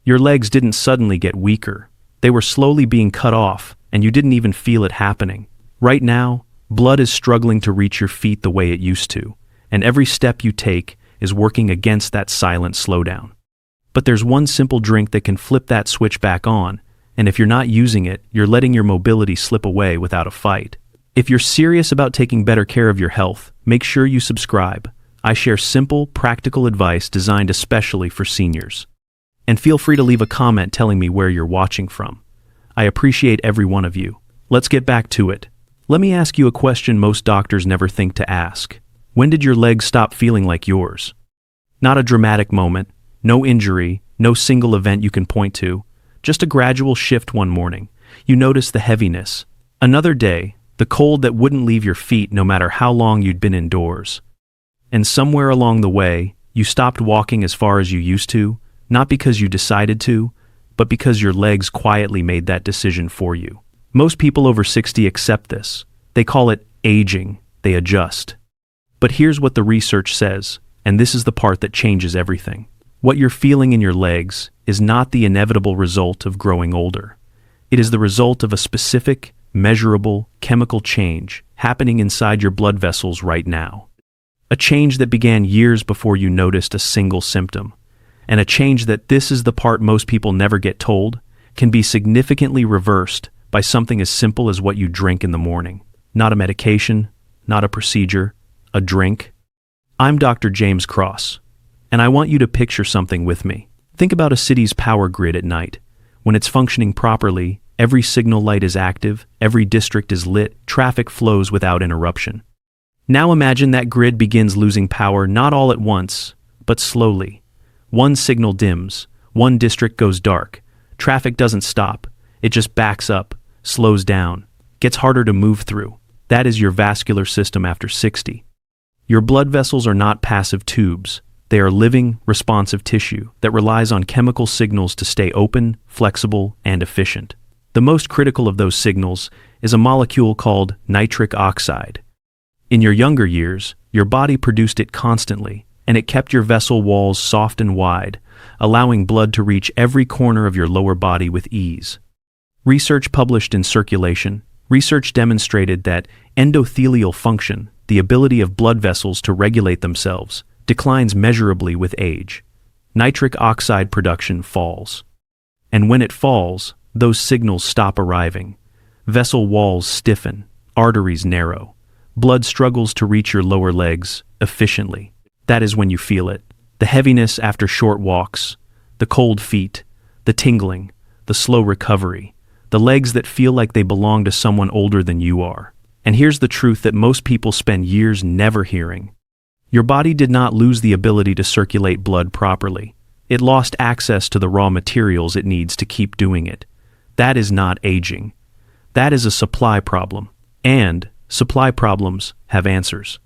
Your legs didn't suddenly get weaker. They were slowly being cut off, and you didn't even feel it happening. Right now, blood is struggling to reach your feet the way it used to, and every step you take is working against that silent slowdown. But there's one simple drink that can flip that switch back on, and if you're not using it, you're letting your mobility slip away without a fight. If you're serious about taking better care of your health, make sure you subscribe. I share simple, practical advice designed especially for seniors. And feel free to leave a comment telling me where you're watching from. I appreciate every one of you. Let's get back to it. Let me ask you a question most doctors never think to ask. When did your legs stop feeling like yours? Not a dramatic moment, no injury, no single event you can point to, just a gradual shift one morning. You notice the heaviness. Another day, the cold that wouldn't leave your feet no matter how long you'd been indoors. And somewhere along the way, you stopped walking as far as you used to, not because you decided to, but because your legs quietly made that decision for you. Most people over 60 accept this. They call it aging. They adjust. But here's what the research says, and this is the part that changes everything. What you're feeling in your legs is not the inevitable result of growing older. It is the result of a specific, measurable, chemical change happening inside your blood vessels right now. A change that began years before you noticed a single symptom. And a change that, this is the part most people never get told, can be significantly reversed by something as simple as what you drink in the morning. Not a medication, not a procedure, a drink. I'm Dr. James Cross, and I want you to picture something with me. Think about a city's power grid at night. When it's functioning properly, every signal light is active, every district is lit, traffic flows without interruption. Now imagine that grid begins losing power not all at once, but slowly. One signal dims, one district goes dark, traffic doesn't stop, it just backs up, slows down, gets harder to move through. That is your vascular system after 60. Your blood vessels are not passive tubes. They are living, responsive tissue that relies on chemical signals to stay open, flexible, and efficient. The most critical of those signals is a molecule called nitric oxide. In your younger years, your body produced it constantly, and it kept your vessel walls soft and wide, allowing blood to reach every corner of your lower body with ease. Research published in Circulation, research demonstrated that endothelial function, the ability of blood vessels to regulate themselves, declines measurably with age. Nitric oxide production falls. And when it falls, those signals stop arriving. Vessel walls stiffen, arteries narrow. Blood struggles to reach your lower legs efficiently. That is when you feel it. The heaviness after short walks, the cold feet, the tingling, the slow recovery, the legs that feel like they belong to someone older than you are. And here's the truth that most people spend years never hearing. Your body did not lose the ability to circulate blood properly. It lost access to the raw materials it needs to keep doing it. That is not aging. That is a supply problem. And supply problems have answers.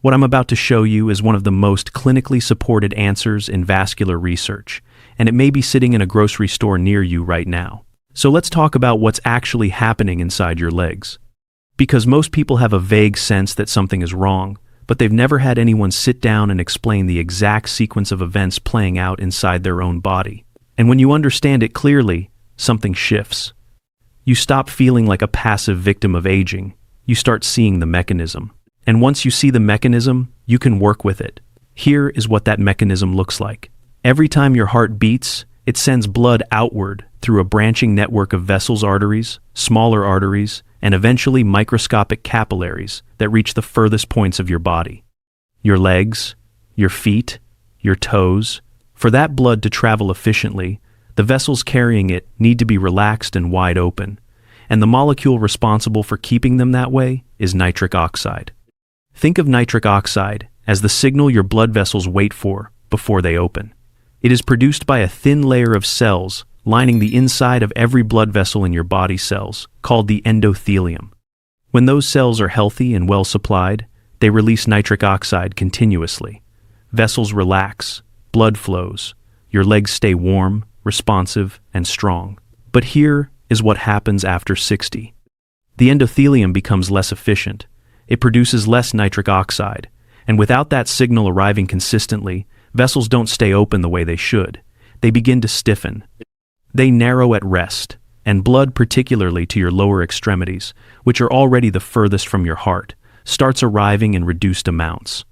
What I'm about to show you is one of the most clinically supported answers in vascular research, and it may be sitting in a grocery store near you right now. So let's talk about what's actually happening inside your legs. Because most people have a vague sense that something is wrong, but they've never had anyone sit down and explain the exact sequence of events playing out inside their own body. And when you understand it clearly, something shifts. You stop feeling like a passive victim of aging. You start seeing the mechanism. And once you see the mechanism, you can work with it. Here is what that mechanism looks like. Every time your heart beats, it sends blood outward through a branching network of vessels, arteries, smaller arteries, and eventually microscopic capillaries that reach the furthest points of your body. Your legs, your feet, your toes. For that blood to travel efficiently, the vessels carrying it need to be relaxed and wide open, and the molecule responsible for keeping them that way is nitric oxide. Think of nitric oxide as the signal your blood vessels wait for before they open. It is produced by a thin layer of cells lining the inside of every blood vessel in your body cells, called the endothelium. When those cells are healthy and well supplied, they release nitric oxide continuously. Vessels relax, blood flows, your legs stay warm, responsive, and strong. But here is what happens after 60. The endothelium becomes less efficient. It produces less nitric oxide, and without that signal arriving consistently, vessels don't stay open the way they should. they begin to stiffen. They narrow at rest, and blood, particularly to your lower extremities, which are already the furthest from your heart, starts arriving in reduced amounts.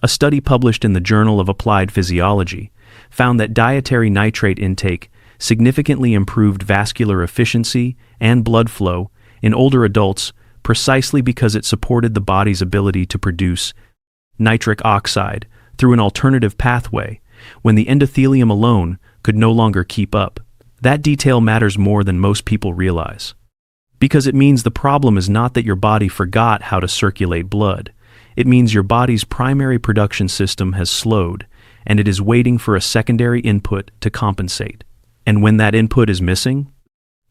A study published in the Journal of Applied Physiology found that dietary nitrate intake significantly improved vascular efficiency and blood flow in older adults precisely because it supported the body's ability to produce nitric oxide through an alternative pathway when the endothelium alone could no longer keep up. That detail matters more than most people realize, because it means the problem is not that your body forgot how to circulate blood. It means your body's primary production system has slowed, and it is waiting for a secondary input to compensate. And when that input is missing,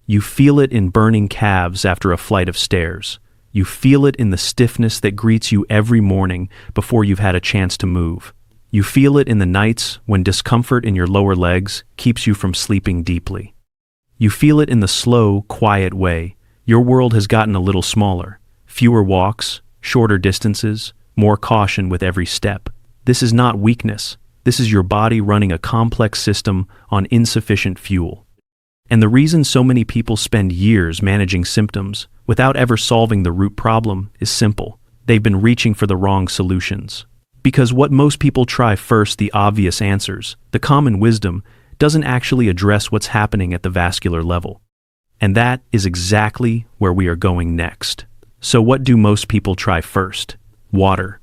you feel it in burning calves after a flight of stairs. You feel it in the stiffness that greets you every morning before you've had a chance to move. You feel it in the nights when discomfort in your lower legs keeps you from sleeping deeply. You feel it in the slow, quiet way. Your world has gotten a little smaller. Fewer walks, shorter distances, more caution with every step. This is not weakness. This is your body running a complex system on insufficient fuel. And the reason so many people spend years managing symptoms without ever solving the root problem is simple. They've been reaching for the wrong solutions. Because what most people try first, the obvious answers, the common wisdom, doesn't actually address what's happening at the vascular level. And that is exactly where we are going next. So what do most people try first? Water.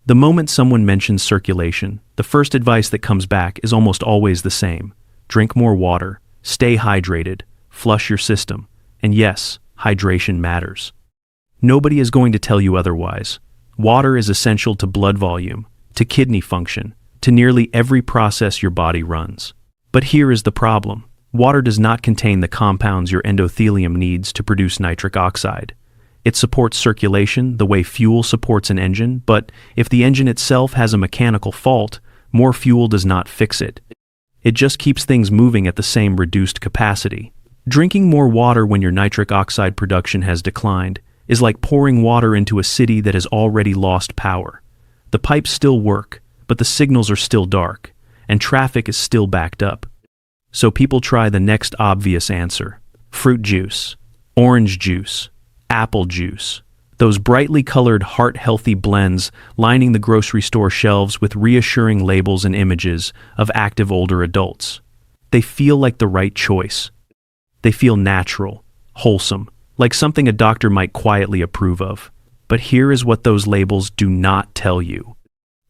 The moment someone mentions circulation, the first advice that comes back is almost always the same. Drink more water, stay hydrated, flush your system. And yes, hydration matters. Nobody is going to tell you otherwise. Water is essential to blood volume, to kidney function, to nearly every process your body runs. But here is the problem. Water does not contain the compounds your endothelium needs to produce nitric oxide. It supports circulation the way fuel supports an engine, but if the engine itself has a mechanical fault, more fuel does not fix it. It just keeps things moving at the same reduced capacity. Drinking more water when your nitric oxide production has declined is like pouring water into a city that has already lost power. The pipes still work, but the signals are still dark, and traffic is still backed up. So people try the next obvious answer. Fruit juice, orange juice, apple juice. Those brightly colored heart-healthy blends lining the grocery store shelves with reassuring labels and images of active older adults. They feel like the right choice. They feel natural, wholesome, like something a doctor might quietly approve of. But here is what those labels do not tell you.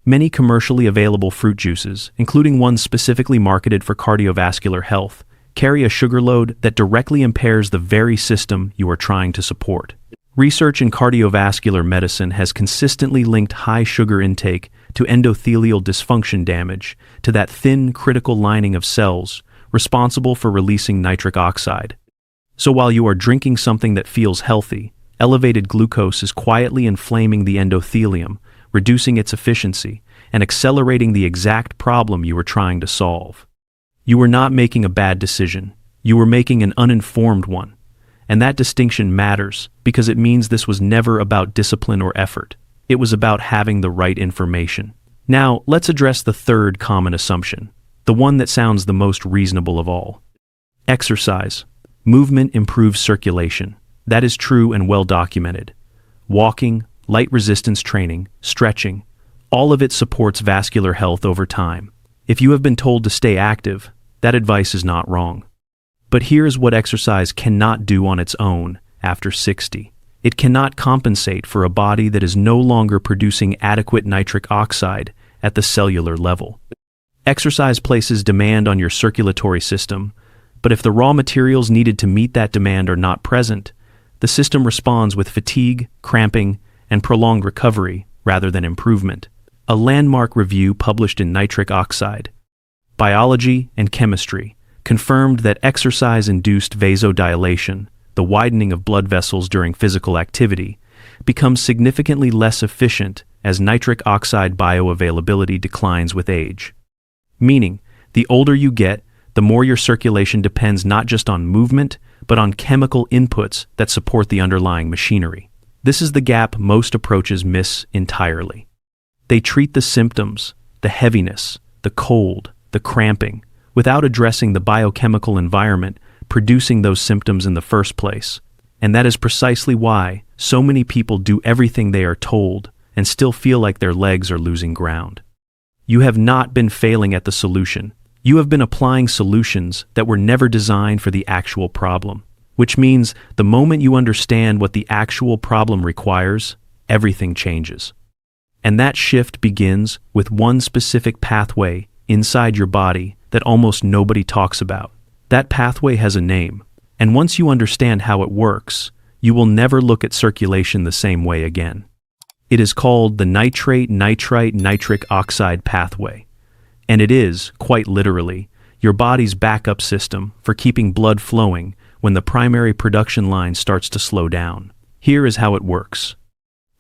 Many commercially available fruit juices, including ones specifically marketed for cardiovascular health, carry a sugar load that directly impairs the very system you are trying to support. Research in cardiovascular medicine has consistently linked high sugar intake to endothelial dysfunction damage, to that thin, critical lining of cells responsible for releasing nitric oxide. So while you are drinking something that feels healthy, elevated glucose is quietly inflaming the endothelium, reducing its efficiency, and accelerating the exact problem you were trying to solve. You were not making a bad decision. You were making an uninformed one. And that distinction matters because it means this was never about discipline or effort. It was about having the right information. Now, let's address the third common assumption, the one that sounds the most reasonable of all. Exercise. Movement improves circulation. That is true and well documented. Walking, light resistance training, stretching, all of it supports vascular health over time. If you have been told to stay active, that advice is not wrong. But here's what exercise cannot do on its own after 60. It cannot compensate for a body that is no longer producing adequate nitric oxide at the cellular level. Exercise places demand on your circulatory system, but if the raw materials needed to meet that demand are not present, the system responds with fatigue, cramping, and prolonged recovery rather than improvement. A landmark review published in Nitric Oxide, Biology and Chemistry confirmed that exercise-induced vasodilation, the widening of blood vessels during physical activity, becomes significantly less efficient as nitric oxide bioavailability declines with age. Meaning, the older you get, the more your circulation depends not just on movement, but on chemical inputs that support the underlying machinery. This is the gap most approaches miss entirely. They treat the symptoms, the heaviness, the cold, the cramping, without addressing the biochemical environment producing those symptoms in the first place. And that is precisely why so many people do everything they are told and still feel like their legs are losing ground. You have not been failing at the solution. You have been applying solutions that were never designed for the actual problem, which means the moment you understand what the actual problem requires, everything changes. And that shift begins with one specific pathway inside your body that almost nobody talks about. That pathway has a name, and once you understand how it works, you will never look at circulation the same way again. It is called the nitrate-nitric oxide pathway, and it is, quite literally, your body's backup system for keeping blood flowing when the primary production line starts to slow down. Here is how it works.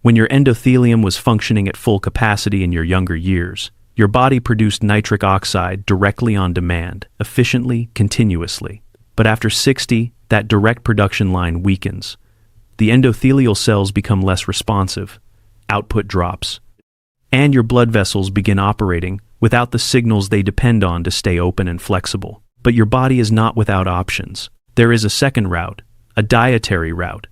When your endothelium was functioning at full capacity in your younger years, your body produced nitric oxide directly on demand, efficiently, continuously. But after 60, that direct production line weakens. The endothelial cells become less responsive, output drops, and your blood vessels begin operating without the signals they depend on to stay open and flexible. But your body is not without options. There is a second route, a dietary route,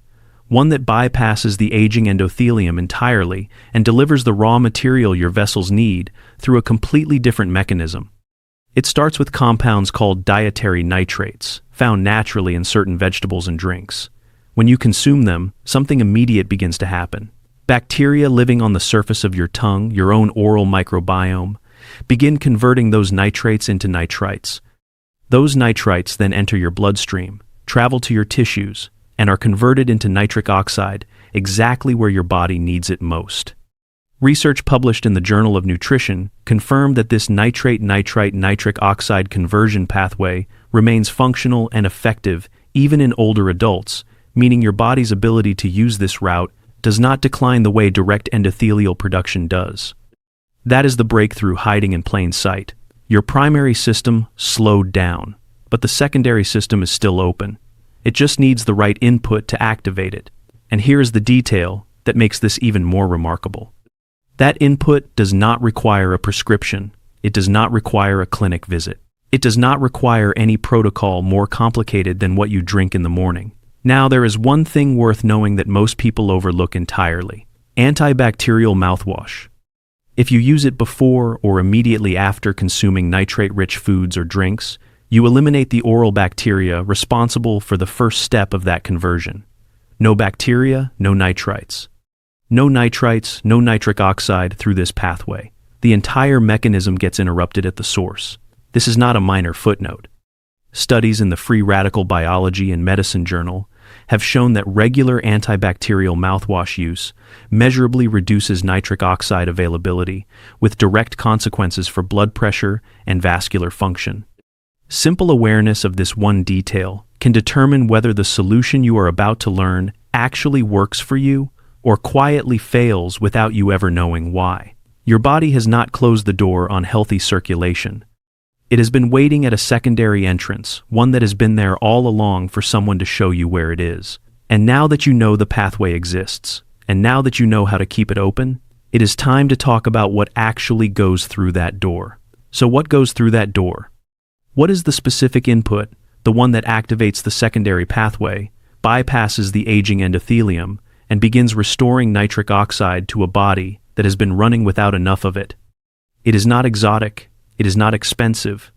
one that bypasses the aging endothelium entirely and delivers the raw material your vessels need through a completely different mechanism. It starts with compounds called dietary nitrates, found naturally in certain vegetables and drinks. When you consume them, something immediate begins to happen. Bacteria living on the surface of your tongue, your own oral microbiome, begin converting those nitrates into nitrites. Those nitrites then enter your bloodstream, travel to your tissues, and are converted into nitric oxide exactly where your body needs it most. Research published in the Journal of Nutrition confirmed that this nitrate-nitrite-nitric oxide conversion pathway remains functional and effective even in older adults, meaning your body's ability to use this route does not decline the way direct endothelial production does. That is the breakthrough hiding in plain sight. Your primary system slowed down, but the secondary system is still open. It just needs the right input to activate it. And here is the detail that makes this even more remarkable. That input does not require a prescription. It does not require a clinic visit. It does not require any protocol more complicated than what you drink in the morning. Now, there is one thing worth knowing that most people overlook entirely: antibacterial mouthwash. If you use it before or immediately after consuming nitrate-rich foods or drinks, you eliminate the oral bacteria responsible for the first step of that conversion. No bacteria, no nitrites. No nitrites, no nitric oxide through this pathway. The entire mechanism gets interrupted at the source. This is not a minor footnote. Studies in the Free Radical Biology and Medicine Journal have shown that regular antibacterial mouthwash use measurably reduces nitric oxide availability, with direct consequences for blood pressure and vascular function. Simple awareness of this one detail can determine whether the solution you are about to learn actually works for you or quietly fails without you ever knowing why. Your body has not closed the door on healthy circulation. It has been waiting at a secondary entrance, one that has been there all along for someone to show you where it is. And now that you know the pathway exists, and now that you know how to keep it open, it is time to talk about what actually goes through that door. So what goes through that door? What is the specific input, the one that activates the secondary pathway, bypasses the aging endothelium, and begins restoring nitric oxide to a body that has been running without enough of it? It is not exotic. It is not expensive.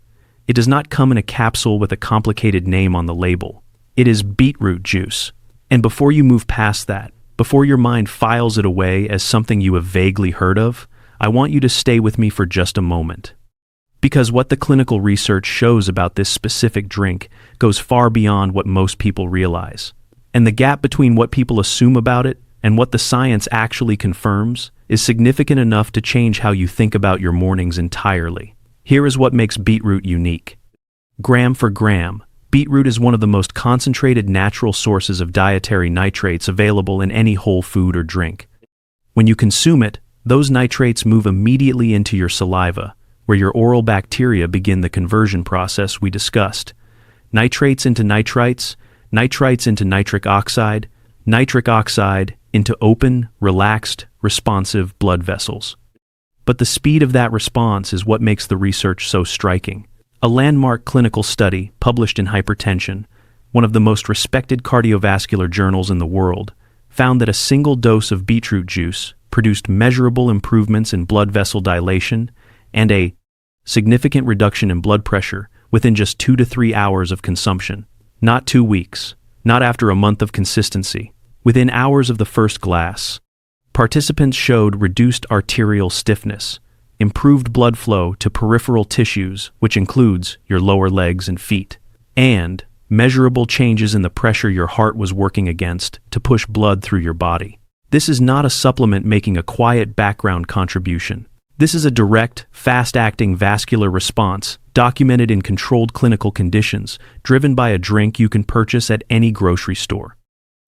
It does not come in a capsule with a complicated name on the label. It is beetroot juice. And before you move past that, before your mind files it away as something you have vaguely heard of, I want you to stay with me for just a moment. Because what the clinical research shows about this specific drink goes far beyond what most people realize. And the gap between what people assume about it and what the science actually confirms is significant enough to change how you think about your mornings entirely. Here is what makes beetroot unique. Gram for gram, beetroot is one of the most concentrated natural sources of dietary nitrates available in any whole food or drink. When you consume it, those nitrates move immediately into your saliva, where your oral bacteria begin the conversion process we discussed. Nitrates into nitrites, nitrites into nitric oxide into open, relaxed, responsive blood vessels. But the speed of that response is what makes the research so striking. A landmark clinical study published in Hypertension, one of the most respected cardiovascular journals in the world, found that a single dose of beetroot juice produced measurable improvements in blood vessel dilation and a significant reduction in blood pressure within just 2 to 3 hours of consumption. Not 2 weeks, not after a month of consistency. Within hours of the first glass, participants showed reduced arterial stiffness, improved blood flow to peripheral tissues, which includes your lower legs and feet, and measurable changes in the pressure your heart was working against to push blood through your body. This is not a supplement making a quiet background contribution. This is a direct, fast-acting vascular response documented in controlled clinical conditions, driven by a drink you can purchase at any grocery store.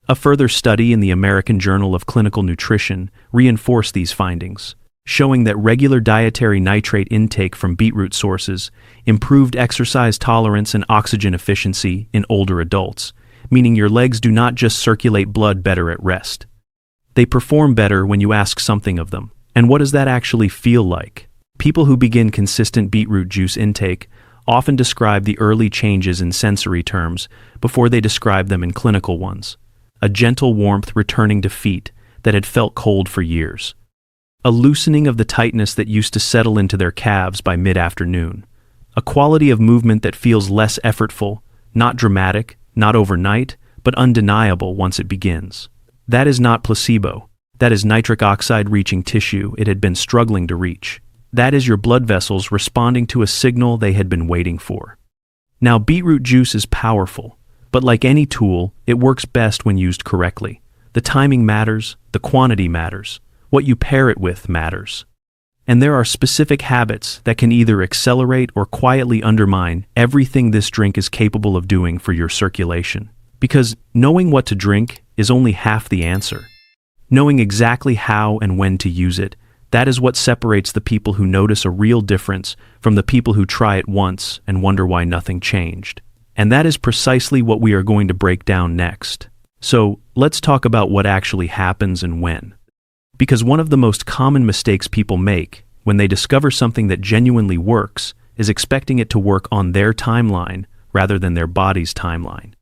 A further study in the American Journal of Clinical Nutrition reinforced these findings, showing that regular dietary nitrate intake from beetroot sources improved exercise tolerance and oxygen efficiency in older adults, meaning your legs do not just circulate blood better at rest. They perform better when you ask something of them. And what does that actually feel like? People who begin consistent beetroot juice intake often describe the early changes in sensory terms before they describe them in clinical ones. A gentle warmth returning to feet that had felt cold for years. A loosening of the tightness that used to settle into their calves by mid-afternoon. A quality of movement that feels less effortful, not dramatic, not overnight, but undeniable once it begins. That is not placebo. That is nitric oxide reaching tissue it had been struggling to reach. That is your blood vessels responding to a signal they had been waiting for. Now, beetroot juice is powerful, but like any tool, it works best when used correctly. The timing matters, the quantity matters, what you pair it with matters. And there are specific habits that can either accelerate or quietly undermine everything this drink is capable of doing for your circulation. Because knowing what to drink is only half the answer. Knowing exactly how and when to use it, that is what separates the people who notice a real difference from the people who try it once and wonder why nothing changed. And that is precisely what we are going to break down next. So, let's talk about what actually happens and when. Because one of the most common mistakes people make when they discover something that genuinely works is expecting it to work on their timeline rather than their body's timeline.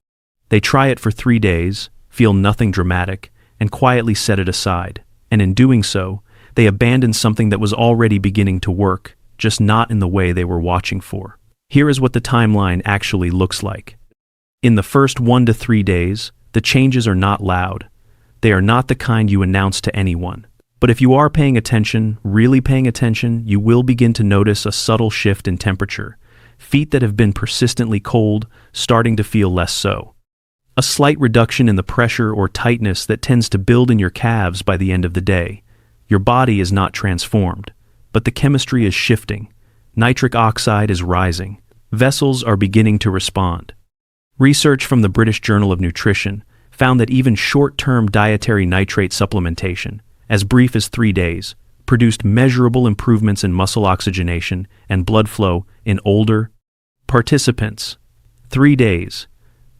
They try it for 3 days, feel nothing dramatic, and quietly set it aside, and in doing so, they abandon something that was already beginning to work, just not in the way they were watching for. Here is what the timeline actually looks like. In the first 1 to 3 days, the changes are not loud. They are not the kind you announce to anyone. But if you are paying attention, really paying attention, you will begin to notice a subtle shift in temperature. Feet that have been persistently cold, starting to feel less so. A slight reduction in the pressure or tightness that tends to build in your calves by the end of the day. Your body is not transformed, but the chemistry is shifting. Nitric oxide is rising. Vessels are beginning to respond. Research from the British Journal of Nutrition found that even short-term dietary nitrate supplementation, as brief as 3 days, produced measurable improvements in muscle oxygenation and blood flow in older participants. 3 days.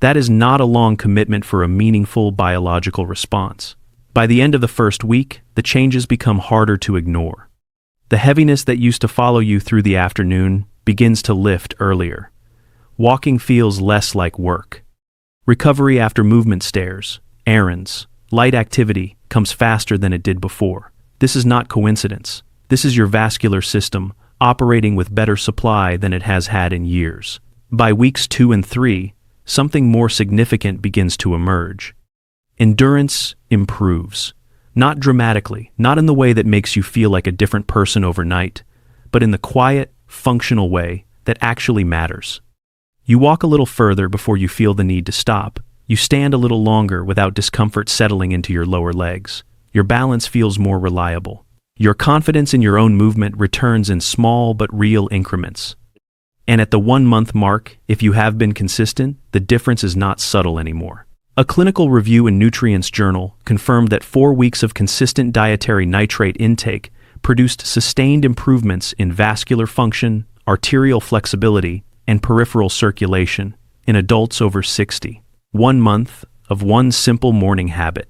That is not a long commitment for a meaningful biological response. By the end of the first week, the changes become harder to ignore. The heaviness that used to follow you through the afternoon begins to lift earlier. Walking feels less like work. Recovery after movement stairs, errands, light activity comes faster than it did before. This is not coincidence. This is your vascular system operating with better supply than it has had in years. By weeks 2 and 3, something more significant begins to emerge. Endurance improves. Not dramatically, not in the way that makes you feel like a different person overnight, but in the quiet, functional way that actually matters. You walk a little further before you feel the need to stop. You stand a little longer without discomfort settling into your lower legs. Your balance feels more reliable. Your confidence in your own movement returns in small but real increments. And at the 1-month mark, if you have been consistent, the difference is not subtle anymore. A clinical review in Nutrients Journal confirmed that 4 weeks of consistent dietary nitrate intake produced sustained improvements in vascular function, arterial flexibility, and peripheral circulation in adults over 60. 1 month of one simple morning habit.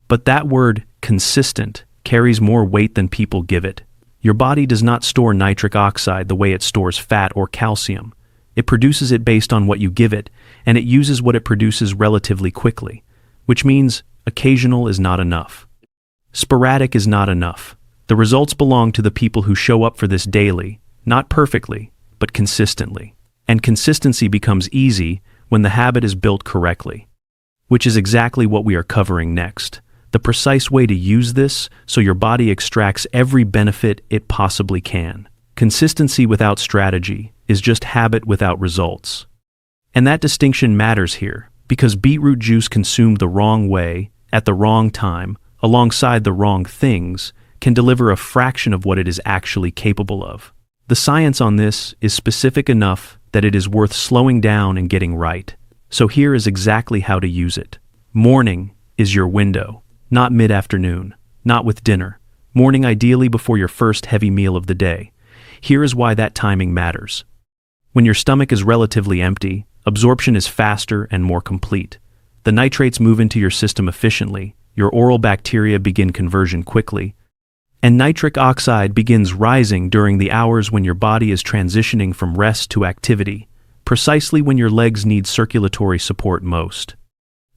But that word, consistent, carries more weight than people give it. Your body does not store nitric oxide the way it stores fat or calcium. It produces it based on what you give it, and it uses what it produces relatively quickly, which means occasional is not enough. Sporadic is not enough. The results belong to the people who show up for this daily, not perfectly, but consistently. And consistency becomes easy when the habit is built correctly, which is exactly what we are covering next. The precise way to use this so your body extracts every benefit it possibly can. Consistency without strategy is just habit without results. And that distinction matters here, because beetroot juice consumed the wrong way, at the wrong time, alongside the wrong things, can deliver a fraction of what it is actually capable of. The science on this is specific enough that it is worth slowing down and getting right. So here is exactly how to use it. Morning is your window, not mid-afternoon, not with dinner. Morning ideally before your first heavy meal of the day. Here is why that timing matters. When your stomach is relatively empty, absorption is faster and more complete. The nitrates move into your system efficiently, your oral bacteria begin conversion quickly, and nitric oxide begins rising during the hours when your body is transitioning from rest to activity, precisely when your legs need circulatory support most.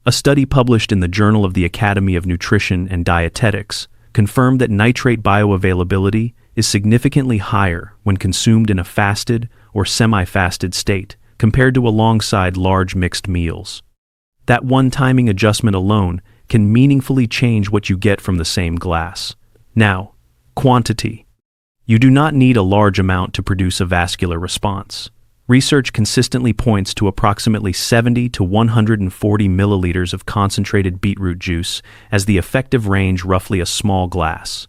A study published in the Journal of the Academy of Nutrition and Dietetics confirmed that nitrate bioavailability is significantly higher when consumed in a fasted or semi-fasted state compared to alongside large mixed meals. That one timing adjustment alone can meaningfully change what you get from the same glass. Now, quantity. You do not need a large amount to produce a vascular response. Research consistently points to approximately 70 to 140 milliliters of concentrated beetroot juice as the effective range, roughly a small glass.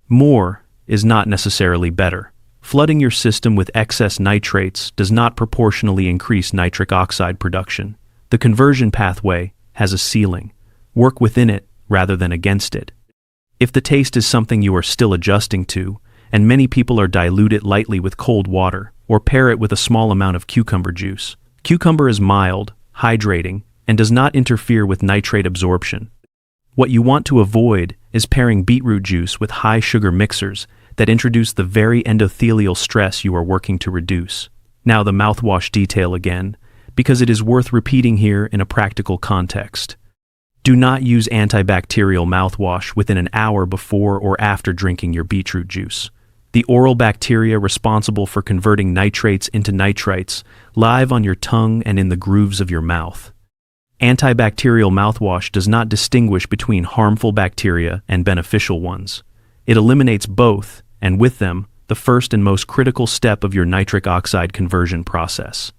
More is not necessarily better. Flooding your system with excess nitrates does not proportionally increase nitric oxide production. The conversion pathway has a ceiling. Work within it rather than against it. If the taste is something you are still adjusting to, and many people are, dilute it lightly with cold water or pair it with a small amount of cucumber juice. Cucumber is mild, hydrating, and does not interfere with nitrate absorption. What you want to avoid is pairing beetroot juice with high sugar mixers that introduce the very endothelial stress you are working to reduce. Now the mouthwash detail again, because it is worth repeating here in a practical context. Do not use antibacterial mouthwash within an hour before or after drinking your beetroot juice. The oral bacteria responsible for converting nitrates into nitrites live on your tongue and in the grooves of your mouth. Antibacterial mouthwash does not distinguish between harmful bacteria and beneficial ones. It eliminates both, and with them, the first and most critical step of your nitric oxide conversion process.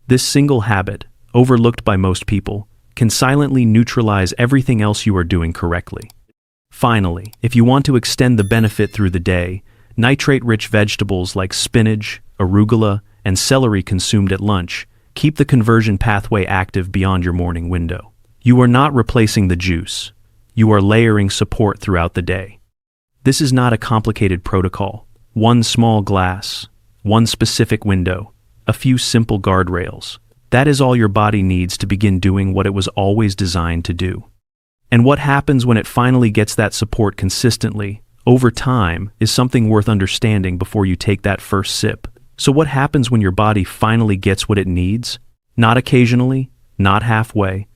This single habit, overlooked by most people, can silently neutralize everything else you are doing correctly. Finally, if you want to extend the benefit through the day, nitrate-rich vegetables like spinach, arugula, and celery consumed at lunch keep the conversion pathway active beyond your morning window. You are not replacing the juice. You are layering support throughout the day. This is not a complicated protocol. One small glass, one specific window, a few simple guardrails. That is all your body needs to begin doing what it was always designed to do. And what happens when it finally gets that support consistently, over time, is something worth understanding before you take that first sip. So what happens when your body finally gets what it needs? Not occasionally, not halfway,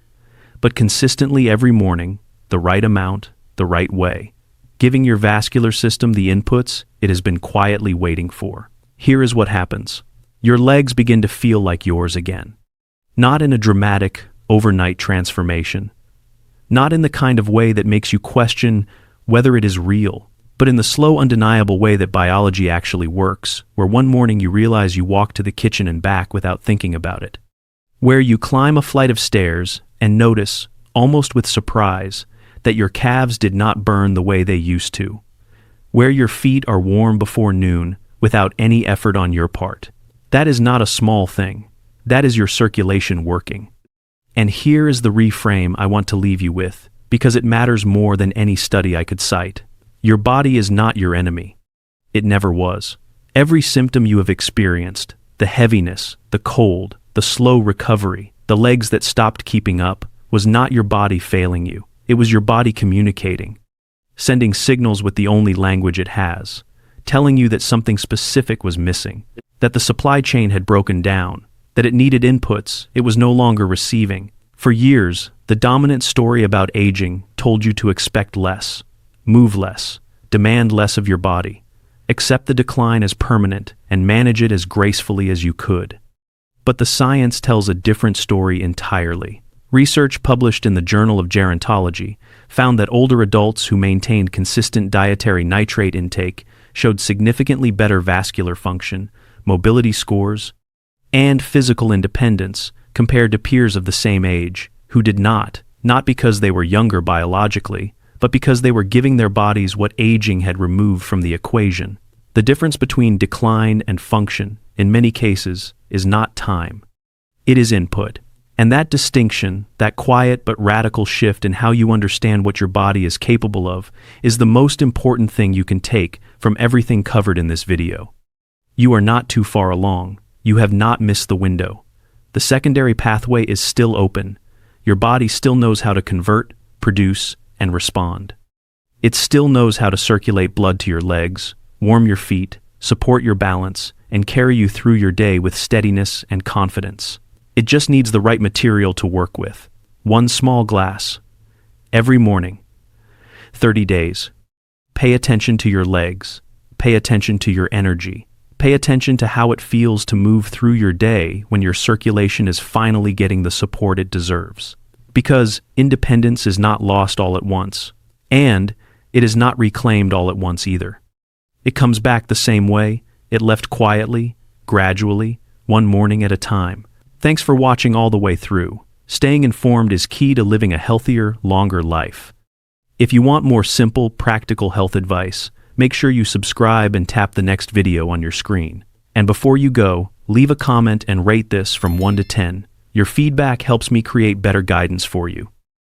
but consistently every morning, the right amount, the right way, giving your vascular system the inputs it has been quietly waiting for. Here is what happens. Your legs begin to feel like yours again. Not in a dramatic, overnight transformation. Not in the kind of way that makes you question whether it is real, but in the slow, undeniable way that biology actually works, where one morning you realize you walk to the kitchen and back without thinking about it. Where you climb a flight of stairs and notice, almost with surprise, that your calves did not burn the way they used to. Where your feet are warm before noon without any effort on your part. That is not a small thing. That is your circulation working. And here is the reframe I want to leave you with, because it matters more than any study I could cite. Your body is not your enemy. It never was. Every symptom you have experienced, the heaviness, the cold, the slow recovery, the legs that stopped keeping up, was not your body failing you. It was your body communicating, sending signals with the only language it has, telling you that something specific was missing, that the supply chain had broken down, that it needed inputs it was no longer receiving. For years, the dominant story about aging told you to expect less, move less, demand less of your body, accept the decline as permanent, and manage it as gracefully as you could. But the science tells a different story entirely. Research published in the Journal of Gerontology found that older adults who maintained consistent dietary nitrate intake showed significantly better vascular function, mobility scores, and physical independence compared to peers of the same age who did not because they were younger biologically, but because they were giving their bodies what aging had removed from the equation. The difference between decline and function, in many cases, is not time. It is input. And that distinction, that quiet but radical shift in how you understand what your body is capable of, is the most important thing you can take from everything covered in this video. You are not too far along. You have not missed the window. The secondary pathway is still open. Your body still knows how to convert, produce, and respond. It still knows how to circulate blood to your legs, warm your feet, support your balance, and carry you through your day with steadiness and confidence. It just needs the right material to work with. One small glass. Every morning. 30 days. Pay attention to your legs. Pay attention to your energy. Pay attention to how it feels to move through your day when your circulation is finally getting the support it deserves. Because independence is not lost all at once, and it is not reclaimed all at once either. It comes back the same way it left quietly, gradually, one morning at a time. Thanks for watching all the way through. Staying informed is key to living a healthier, longer life. If you want more simple, practical health advice, make sure you subscribe and tap the next video on your screen. And before you go, leave a comment and rate this from 1 to 10. Your feedback helps me create better guidance for you.